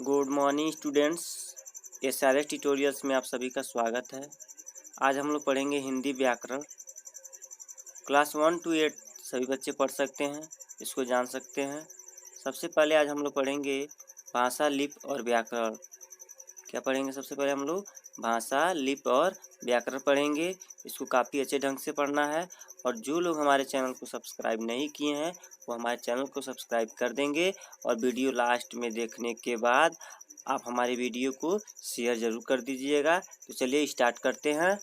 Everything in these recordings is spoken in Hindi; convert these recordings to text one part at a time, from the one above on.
Good morning students. SRS tutorials में आप सभी का स्वागत है। आज हम लोग पढ़ेंगे हिंदी व्याकरण। क्लास 1 to 8 सभी बच्चे पढ़ सकते हैं, इसको जान सकते हैं। सबसे पहले आज हम लोग पढ़ेंगे भाषा, लिपि और व्याकरण। क्या पढ़ेंगे? सबसे पहले हम लोग भाषा, लिपि और व्याकरण पढ़ेंगे। इसको काफ़ी अच्छे ढंग से पढ़ना है। और जो लोग हमारे चैनल को सब्सक्राइब नहीं किए हैं वो हमारे चैनल को सब्सक्राइब कर देंगे। और वीडियो लास्ट में देखने के बाद आप हमारे वीडियो को शेयर ज़रूर कर दीजिएगा। तो चलिए स्टार्ट करते हैं।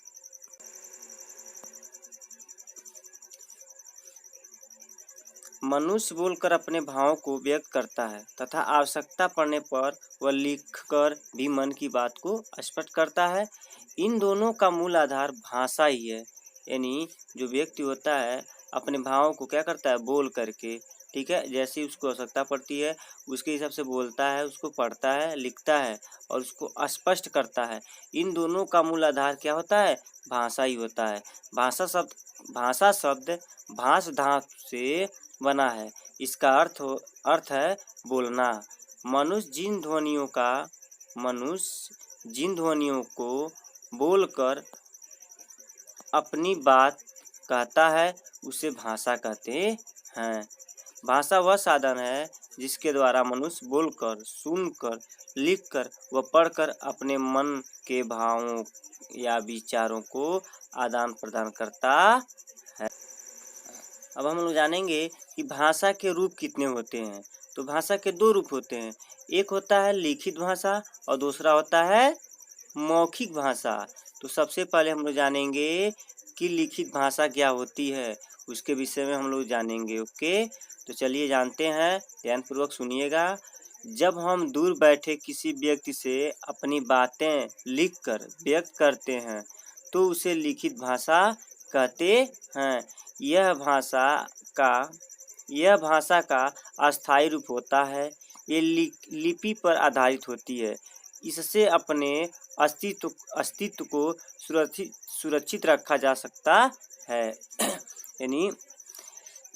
मनुष्य बोलकर अपने भावों को व्यक्त करता है तथा आवश्यकता पड़ने पर वह लिखकर भी मन की बात को स्पष्ट करता है। इन दोनों का मूल आधार भाषा ही है। यानी जो व्यक्ति होता है अपने भावों को क्या करता है? बोल करके, ठीक है, जैसे ही उसको आवश्यकता पड़ती है उसके हिसाब से बोलता है, उसको पढ़ता है, लिखता है और उसको स्पष्ट करता है। इन दोनों का मूल आधार क्या होता है? भाषा ही होता है। भाषा शब्द भाष धातु से बना है। इसका अर्थ है बोलना। मनुष्य जिन ध्वनियों को बोलकर अपनी बात कहता है उसे भाषा कहते हैं। भाषा वह साधन है जिसके द्वारा मनुष्य बोलकर, सुनकर, लिखकर व पढ़कर अपने मन के भावों या विचारों को आदान प्रदान करता है। अब हम लोग जानेंगे कि भाषा के रूप कितने होते हैं। तो भाषा के दो रूप होते हैं, एक होता है लिखित भाषा और दूसरा होता है मौखिक भाषा। तो सबसे पहले हम लोग जानेंगे कि लिखित भाषा क्या होती है, उसके विषय में हम लोग जानेंगे। ओके, तो चलिए जानते हैं, ध्यानपूर्वक सुनिएगा। जब हम दूर बैठे किसी व्यक्ति से अपनी बातें लिखकर व्यक्त करते हैं तो उसे लिखित भाषा कहते हैं। यह भाषा का अस्थायी रूप होता है। ये लिपि पर आधारित होती है। इससे अपने अस्तित्व को सुरक्षित रखा जा सकता है। यानी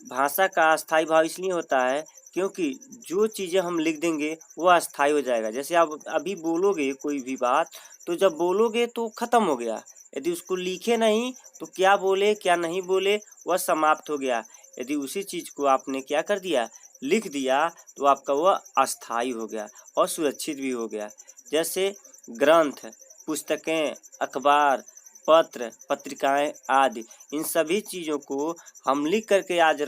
भाषा का अस्थायी भाव इसलिए होता है क्योंकि जो चीज़ें हम लिख देंगे वो अस्थायी हो जाएगा। जैसे आप अभी बोलोगे कोई भी बात, तो जब बोलोगे तो ख़त्म हो गया। यदि उसको लिखे नहीं तो क्या बोले क्या नहीं बोले वह समाप्त हो गया। यदि उसी चीज़ को आपने क्या कर दिया? लिख दिया, तो आपका वह अस्थायी हो गया और सुरक्षित भी हो गया। जैसे ग्रंथ, पुस्तकें, अखबार, पत्र, पत्रिकाएं आदि, इन सभी चीज़ों को हम लिख करके आज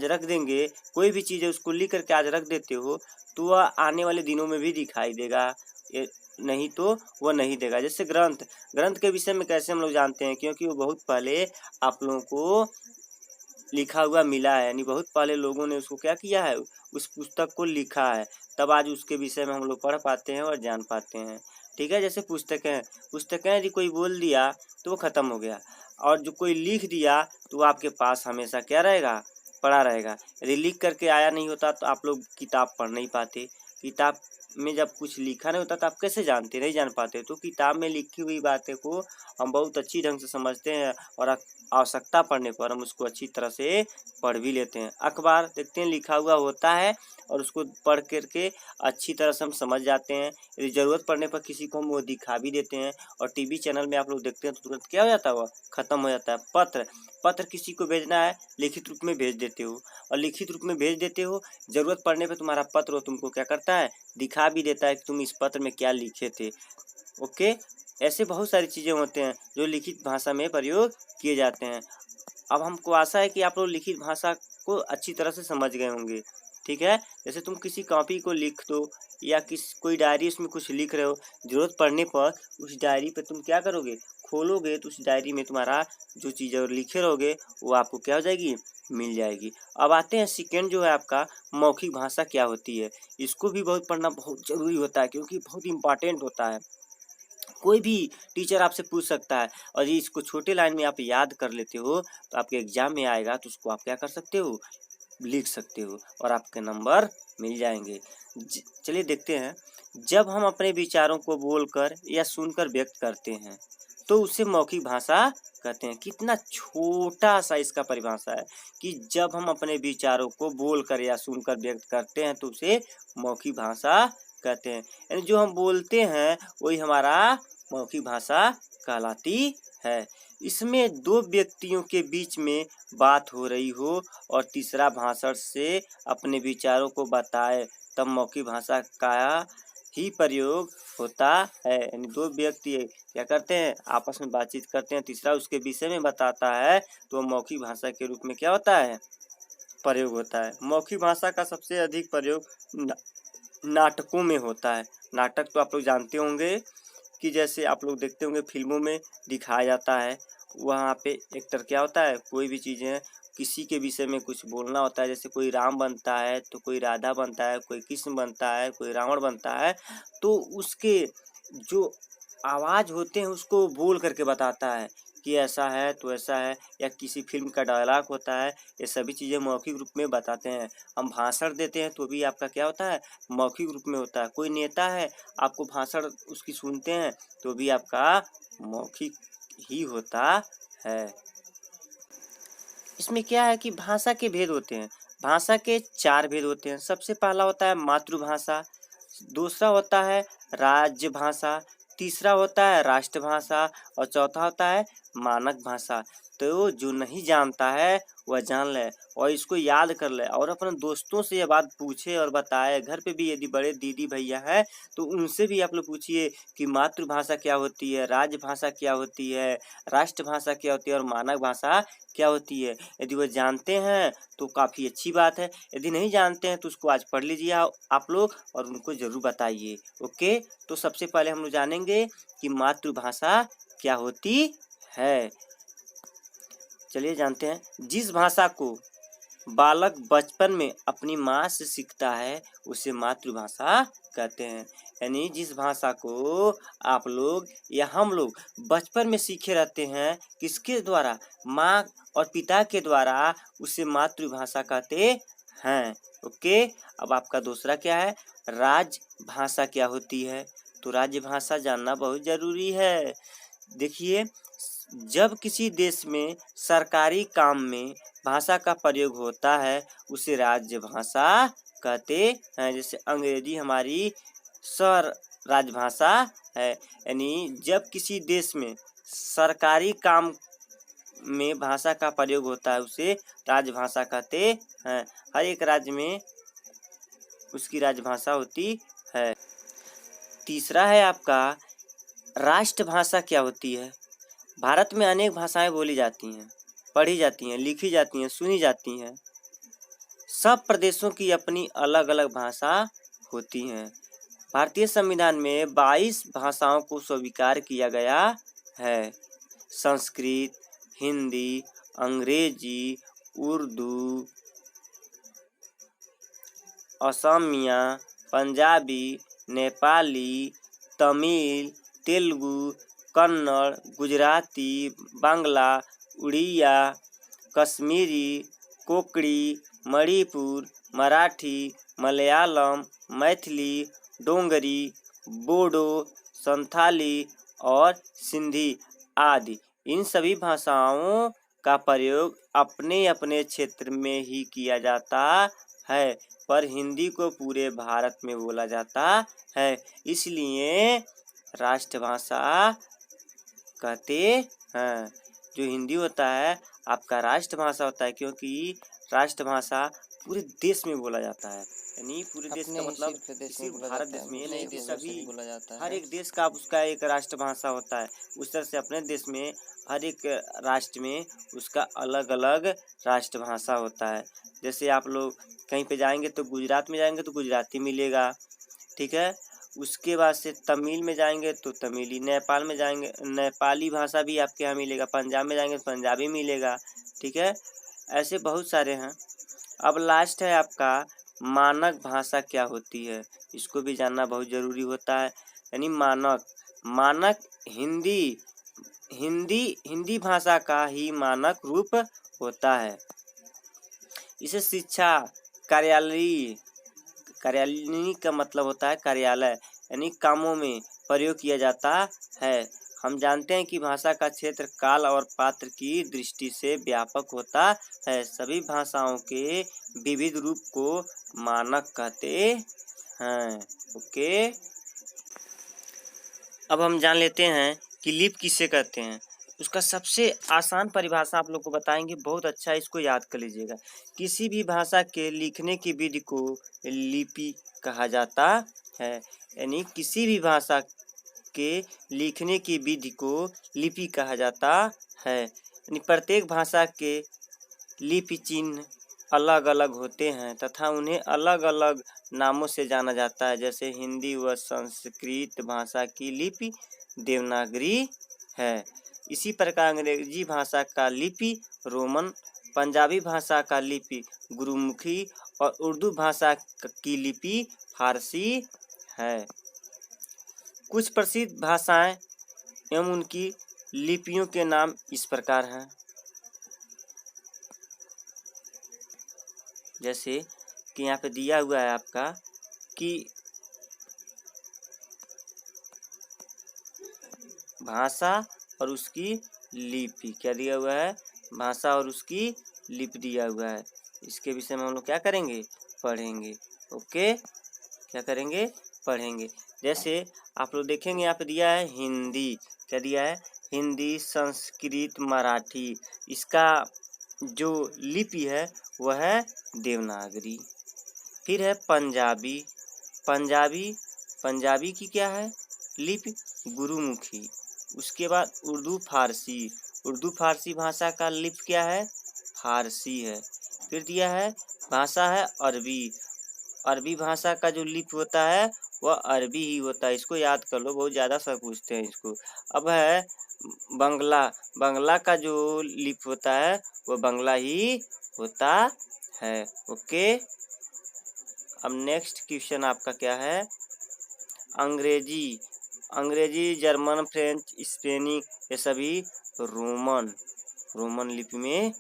रख देंगे। कोई भी चीज़ है उसको लिख करके आज रख देते हो तो वह आने वाले दिनों में भी दिखाई देगा, नहीं तो वह नहीं देगा। जैसे ग्रंथ के विषय में कैसे हम लोग जानते हैं? क्योंकि वो बहुत पहले आप लोगों को लिखा हुआ मिला है। यानी बहुत पहले लोगों ने उसको क्या किया है? उस पुस्तक को लिखा है, तब आज उसके विषय में हम लोग पढ़ पाते हैं और जान पाते हैं। ठीक है, जैसे पुस्तकें यदि कोई बोल दिया तो वो ख़त्म हो गया, और जो कोई लिख दिया तो वो आपके पास हमेशा क्या रहेगा? पड़ा रहेगा। यदि लिख करके आया नहीं होता तो आप लोग किताब पढ़ नहीं पाते। किताब में जब कुछ लिखा नहीं होता तो आप कैसे जानते? नहीं जान पाते। तो किताब में लिखी हुई बातें को हम बहुत अच्छी ढंग से समझते हैं और आवश्यकता पड़ने पर हम उसको अच्छी तरह से पढ़ भी लेते हैं। अखबार देखते हैं लिखा हुआ होता है और उसको पढ़ करके अच्छी तरह से हम समझ जाते हैं। यदि ज़रूरत पड़ने पर किसी को हम वो दिखा भी देते हैं। और टीवी चैनल में आप लोग देखते हैं तो तुरंत क्या हो जाता है? वह ख़त्म हो जाता है। पत्र किसी को भेजना है, लिखित रूप में भेज देते हो, और लिखित रूप में भेज देते हो, ज़रूरत पड़ने पे तुम्हारा पत्र तुमको क्या करता है? दिखा भी देता है कि तुम इस पत्र में क्या लिखे थे। ओके, ऐसे बहुत सारी चीज़ें होते हैं जो लिखित भाषा में प्रयोग किए जाते हैं। अब हमको आशा है कि आप लोग लिखित भाषा को अच्छी तरह से समझ गए होंगे। ठीक है, जैसे तुम किसी कॉपी को लिख दो या कोई डायरी उसमें कुछ लिख रहे हो, ज़रूरत पड़ने पर उस डायरी पे तुम क्या करोगे? खोलोगे तो उस डायरी में तुम्हारा जो चीज़ लिखे रहोगे वो आपको क्या हो जाएगी? मिल जाएगी। अब आते हैं सेकेंड जो है आपका मौखिक भाषा क्या होती है। इसको भी बहुत पढ़ना बहुत ज़रूरी होता है क्योंकि बहुत इम्पॉर्टेंट होता है। कोई भी टीचर आपसे पूछ सकता है और ये इसको छोटे लाइन में आप याद कर लेते हो तो आपके एग्जाम में आएगा तो उसको आप क्या कर सकते हो? लिख सकते हो और आपके नंबर मिल जाएंगे। चलिए देखते हैं। जब हम अपने विचारों को बोलकर या सुनकर व्यक्त करते हैं तो उसे मौखिक भाषा कहते हैं। कितना छोटा सा इसका परिभाषा है कि जब हम अपने विचारों को बोलकर या सुनकर व्यक्त करते हैं तो उसे मौखिक भाषा कहते हैं। यानी जो हम बोलते हैं वही हमारा मौखिक भाषा कहलाती है। इसमें दो व्यक्तियों के बीच में बात हो रही हो और तीसरा भाषण से अपने विचारों को बताए, तब मौखिक भाषा का ही प्रयोग होता है। यानी दो व्यक्ति क्या करते हैं, आपस में बातचीत करते हैं, तीसरा उसके विषय में बताता है, तो मौखिक भाषा के रूप में क्या होता है, प्रयोग होता है। मौखिक भाषा का सबसे अधिक प्रयोग नाटकों में होता है। नाटक तो आप लोग जानते होंगे कि जैसे आप लोग देखते होंगे फिल्मों में दिखाया जाता है, वहाँ पे एक्टर क्या होता है, कोई भी चीज़ें किसी के विषय में कुछ बोलना होता है, जैसे कोई राम बनता है तो कोई राधा बनता है, कोई कृष्ण बनता है, कोई रावण बनता है, तो उसके जो आवाज़ होते हैं उसको बोल करके बताता है कि ऐसा है तो ऐसा है, या किसी फिल्म का डायलॉग होता है, ये सभी चीज़ें मौखिक रूप में बताते हैं। हम भाषण देते हैं तो भी आपका क्या होता है, मौखिक रूप में होता है। कोई नेता है, आपको भाषण उसकी सुनते हैं तो भी आपका मौखिक ही होता है। इसमें क्या है कि भाषा के भेद होते हैं। भाषा के 4 भेद होते हैं। सबसे पहला होता है मातृभाषा, दूसरा होता है राज्य भाषा, तीसरा होता है राष्ट्रभाषा और चौथा होता है मानक भाषा। तो जो नहीं जानता है वह जान ले और इसको याद कर ले और अपने दोस्तों से यह बात पूछे और बताए। घर पे भी यदि बड़े दीदी भैया हैं तो उनसे भी आप लोग पूछिए कि मातृभाषा क्या होती है, राजभाषा क्या होती है, राष्ट्रभाषा क्या होती है और मानक भाषा क्या होती है। यदि वह जानते हैं तो काफ़ी अच्छी बात है, यदि नहीं जानते हैं तो उसको आज पढ़ लीजिए आप लोग और उनको ज़रूर बताइए। ओके, तो सबसे पहले हम लोग जानेंगे कि मातृभाषा क्या होती है। चलिए जानते हैं। जिस भाषा को बालक बचपन में अपनी माँ से सीखता है उसे मातृभाषा कहते हैं। यानी जिस भाषा को आप लोग या हम लोग बचपन में सीखे रहते हैं, किसके द्वारा, माँ और पिता के द्वारा, उसे मातृभाषा कहते हैं। ओके, अब आपका दूसरा क्या है, राजभाषा क्या होती है। तो राजभाषा जानना बहुत ज़रूरी है। देखिए, जब किसी देश में सरकारी काम में भाषा का प्रयोग होता है उसे राजभाषा कहते हैं। जैसे अंग्रेजी हमारी राजभाषा है। यानी जब किसी देश में सरकारी काम में भाषा का प्रयोग होता है उसे राजभाषा कहते हैं। हर एक राज्य में उसकी राजभाषा होती है। तीसरा है आपका राष्ट्रभाषा क्या होती है। भारत में अनेक भाषाएं बोली जाती हैं, पढ़ी जाती हैं, लिखी जाती हैं, सुनी जाती हैं। सब प्रदेशों की अपनी अलग अलग भाषा होती हैं। भारतीय संविधान में 22 भाषाओं को स्वीकार किया गया है। संस्कृत, हिंदी, अंग्रेजी, उर्दू, असमिया, पंजाबी, नेपाली, तमिल, तेलुगु, कन्नड़, गुजराती, बांग्ला, उड़िया, कश्मीरी, कोंकणी, मणिपुर, मराठी, मलयालम, मैथिली, डोंगरी, बोडो, संथाली और सिंधी आदि। इन सभी भाषाओं का प्रयोग अपने अपने क्षेत्र में ही किया जाता है, पर हिंदी को पूरे भारत में बोला जाता है, इसलिए राष्ट्रभाषा कहते हैं। जो हिंदी होता है आपका राष्ट्रभाषा होता है, क्योंकि राष्ट्रभाषा पूरे देश में बोला जाता है। यानी पूरे देश का मतलब सिर्फ भारत देश में नहीं कि सभी हर एक देश का उसका एक राष्ट्रभाषा होता है। उस तरह से अपने देश में हर एक राष्ट्र में उसका अलग अलग राष्ट्रभाषा होता है। जैसे आप लोग कहीं पे जाएंगे तो गुजरात में जाएंगे तो गुजराती मिलेगा, ठीक है। उसके बाद से तमिल में जाएंगे तो तमिली, नेपाल में जाएंगे नेपाली भाषा भी आपके यहाँ मिलेगा, पंजाब में जाएंगे तो पंजाबी मिलेगा, ठीक है। ऐसे बहुत सारे हैं। अब लास्ट है आपका मानक भाषा क्या होती है। इसको भी जानना बहुत ज़रूरी होता है। यानी मानक हिंदी भाषा का ही मानक रूप होता है। इसे शिक्षा कार्यालयी का मतलब होता है कार्यालय, यानी कामों में प्रयोग किया जाता है। हम जानते हैं कि भाषा का क्षेत्र काल और पात्र की दृष्टि से व्यापक होता है। सभी भाषाओं के विविध रूप को मानक कहते हैं। ओके, अब हम जान लेते हैं कि लिपि किसे कहते हैं। उसका सबसे आसान परिभाषा आप लोग को बताएंगे, बहुत अच्छा इसको याद कर लीजिएगा। किसी भी भाषा के लिखने की विधि को लिपि कहा जाता है। यानी किसी भी भाषा के लिखने की विधि को लिपि कहा जाता है। यानी प्रत्येक भाषा के लिपि चिन्ह अलग अलग होते हैं तथा उन्हें अलग अलग नामों से जाना जाता है। जैसे हिंदी व संस्कृत भाषा की लिपि देवनागरी है। इसी प्रकार अंग्रेजी भाषा का लिपि रोमन, पंजाबी भाषा का लिपि गुरुमुखी और उर्दू भाषा की लिपि फारसी है। कुछ प्रसिद्ध भाषाएं एवं उनकी लिपियों के नाम इस प्रकार हैं। जैसे कि यहाँ पे दिया हुआ है आपका कि भाषा और उसकी लिपि, क्या दिया हुआ है, भाषा और उसकी लिपि दिया हुआ है। इसके विषय में हम लोग क्या करेंगे, पढ़ेंगे। ओके, क्या करेंगे, पढ़ेंगे। जैसे आप लोग देखेंगे यहाँ पे दिया है हिंदी, क्या दिया है, हिंदी, संस्कृत, मराठी। इसका जो लिपि है वह है देवनागरी। फिर है पंजाबी, पंजाबी की क्या है लिपि, गुरुमुखी। उसके बाद उर्दू फारसी भाषा का लिपि क्या है, फारसी है। फिर दिया है भाषा है अरबी भाषा का जो लिपि होता है वह अरबी ही होता है। इसको याद कर लो, बहुत ज़्यादा सब पूछते हैं इसको। अब है बंगला का जो लिपि होता है वह बंगला ही होता है। ओके, अब नेक्स्ट क्वेश्चन आपका क्या है, अंग्रेजी, जर्मन, फ्रेंच, स्पेनिश, ये सभी रोमन लिपि में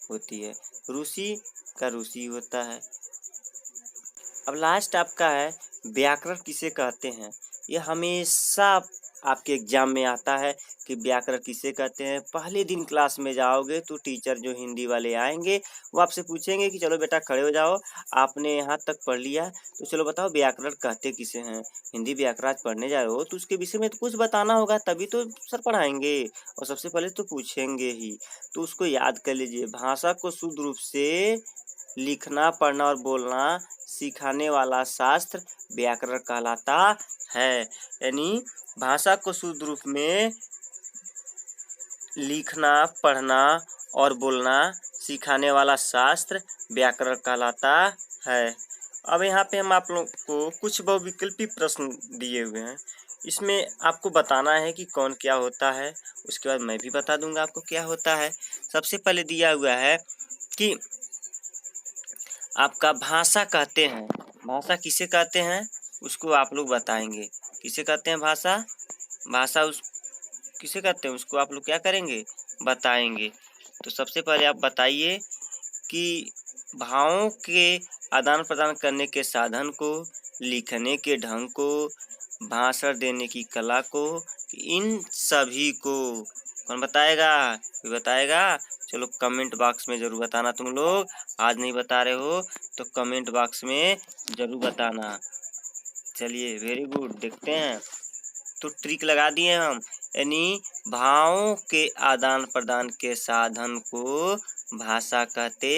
होती है। रूसी का रूसी होता है। अब लास्ट आपका है व्याकरण किसे कहते हैं। यह हमेशा आपके एग्जाम में आता है कि व्याकरण किसे कहते हैं। पहले दिन क्लास में जाओगे तो टीचर जो हिंदी वाले आएंगे वो आपसे पूछेंगे कि चलो बेटा खड़े हो जाओ, आपने यहाँ तक पढ़ लिया तो चलो बताओ व्याकरण कहते किसे हैं। हिंदी व्याकरण पढ़ने जा रहे हो तो उसके विषय में तो कुछ बताना होगा, तभी तो सर पढ़ाएंगे और सबसे पहले तो पूछेंगे ही। तो उसको याद कर लीजिए। भाषा को शुद्ध रूप से लिखना, पढ़ना और बोलना सिखाने वाला शास्त्र व्याकरण कहलाता है। यानी भाषा को शुद्ध रूप में लिखना, पढ़ना और बोलना सिखाने वाला शास्त्र व्याकरण कहलाता है। अब यहाँ पे हम आप लोग को कुछ बहुविकल्पी प्रश्न दिए हुए हैं, इसमें आपको बताना है कि कौन क्या होता है। उसके बाद मैं भी बता दूंगा आपको क्या होता है। सबसे पहले दिया हुआ है कि आपका भाषा कहते हैं, भाषा किसे कहते हैं उसको आप लोग बताएंगे। किसे कहते हैं भाषा उस किसे कहते हैं उसको आप लोग क्या करेंगे, बताएंगे। तो सबसे पहले आप बताइए कि भावों के आदान प्रदान करने के साधन को, लिखने के ढंग को, भाषण देने की कला को, इन सभी को कौन बताएगा, कोई बताएगा। चलो कमेंट बॉक्स में जरूर बताना। तुम लोग आज नहीं बता रहे हो तो कमेंट बॉक्स में जरूर बताना। चलिए वेरी गुड, देखते हैं। तो ट्रिक लगा दिए हम, यानी भावों के आदान प्रदान के साधन को भाषा कहते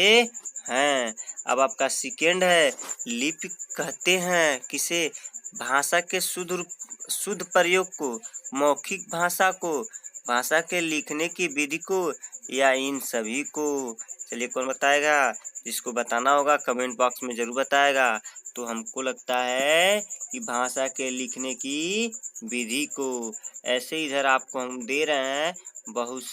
हैं। अब आपका सेकेंड है लिपि कहते हैं किसे, भाषा के शुद्ध प्रयोग को, मौखिक भाषा को, भाषा के लिखने की विधि को, या इन सभी को। चलिए कौन बताएगा, जिसको बताना होगा कमेंट बॉक्स में जरूर बताएगा। तो हमको लगता है कि भाषा के लिखने की विधि को। ऐसे इधर आपको हम दे रहे हैं बहुत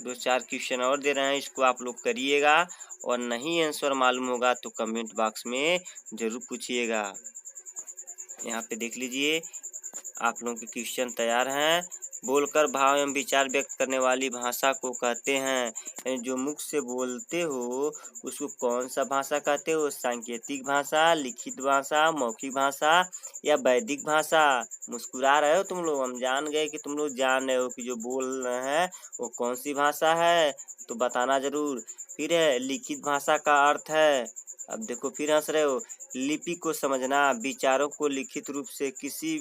2-4 क्वेश्चन और दे रहे हैं, इसको आप लोग करिएगा और नहीं आंसर मालूम होगा तो कमेंट बॉक्स में जरूर पूछिएगा। यहाँ पे देख लीजिए आप लोगों के क्वेश्चन तैयार हैं। बोलकर भाव एवं विचार व्यक्त करने वाली भाषा को कहते हैं। यानी जो मुख से बोलते हो उसको कौन सा भाषा कहते हो? सांकेतिक भाषा, लिखित भाषा, मौखिक भाषा या वैदिक भाषा? मुस्कुरा रहे हो तुम लोग, हम जान गए कि तुम लोग जान रहे हो कि जो बोल रहे हैं वो कौन सी भाषा है, तो बताना जरूर। फिर है लिखित भाषा का अर्थ है, अब देखो फिर हंस रहे हो, लिपि को समझना, विचारों को लिखित रूप से किसी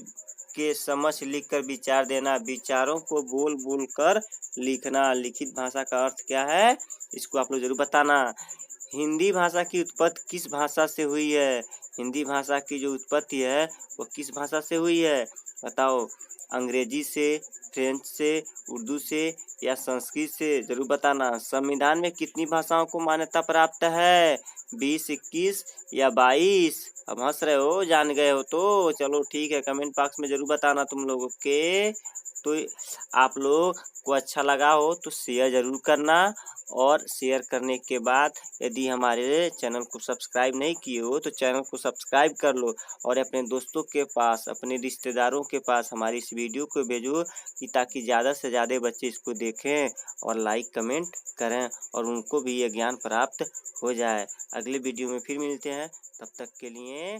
के समक्ष लिखकर विचार देना, विचारों को बोल बोल कर लिखना। लिखित भाषा का अर्थ क्या है, इसको आप लोग जरूर बताना। हिंदी भाषा की उत्पत्ति किस भाषा से हुई है? हिंदी भाषा की जो उत्पत्ति है वो किस भाषा से हुई है, बताओ। अंग्रेजी से, फ्रेंच से, उर्दू से या संस्कृत से? जरूर बताना। संविधान में कितनी भाषाओं को मान्यता प्राप्त है? 20, 21 या 22? अब हंस रहे हो, जान गए हो तो चलो ठीक है, कमेंट बॉक्स में जरूर बताना तुम लोग। ओके, तो आप लोग को अच्छा लगा हो तो शेयर जरूर करना, और शेयर करने के बाद यदि हमारे चैनल को सब्सक्राइब नहीं किए हो तो चैनल को सब्सक्राइब कर लो, और अपने दोस्तों के पास, अपने रिश्तेदारों के पास हमारी इस वीडियो को भेजो कि ताकि ज़्यादा से ज़्यादा बच्चे इसको देखें और लाइक कमेंट करें और उनको भी ये ज्ञान प्राप्त हो जाए। अगले वीडियो में फिर मिलते हैं, तब तक के लिए